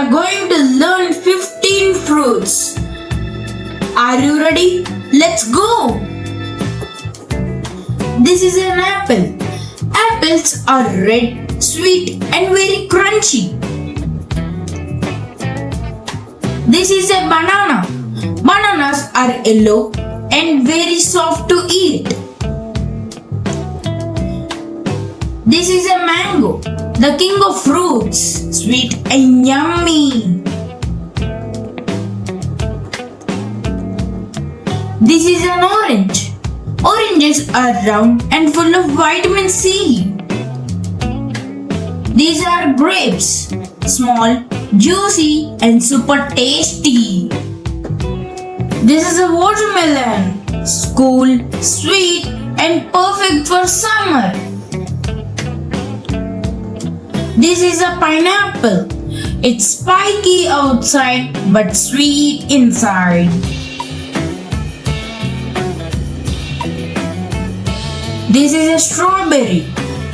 are going to learn 15 fruits. Are you ready? Let's go! This is an apple. Apples are red, sweet and very crunchy. This is a banana. Bananas are yellow and very soft to eat. This is a mango, the king of fruits, sweet and yummy. This is an orange. Oranges are round and full of vitamin C. These are grapes, small, juicy and super tasty. This is a watermelon, cool, sweet and perfect for summer. This is a pineapple. It's spiky outside but sweet inside. This is a strawberry,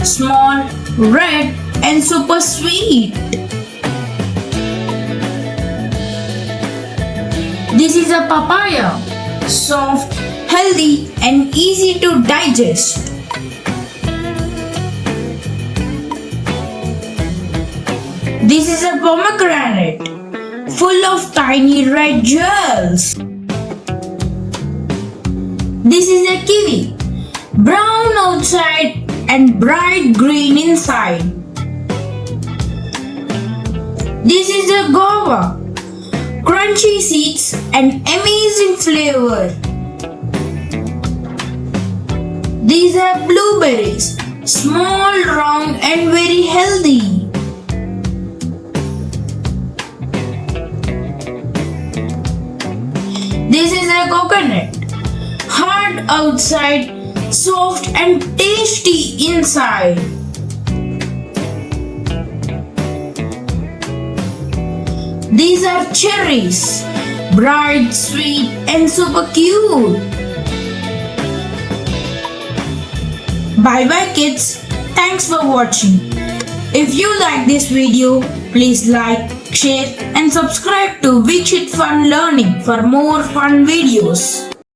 small, red and super sweet. This is a papaya, soft, healthy and easy to digest. This is a pomegranate, full of tiny red jewels. This is a kiwi, brown outside and bright green inside. This is a guava, crunchy seeds and amazing flavor. These are blueberries, small, round and very healthy. This is a coconut, hard outside, soft and tasty inside. These are cherries, bright, sweet and super cute. Bye bye kids, thanks for watching. If you like this video, please like, share and subscribe to Veekshith Fun Learning for more fun videos.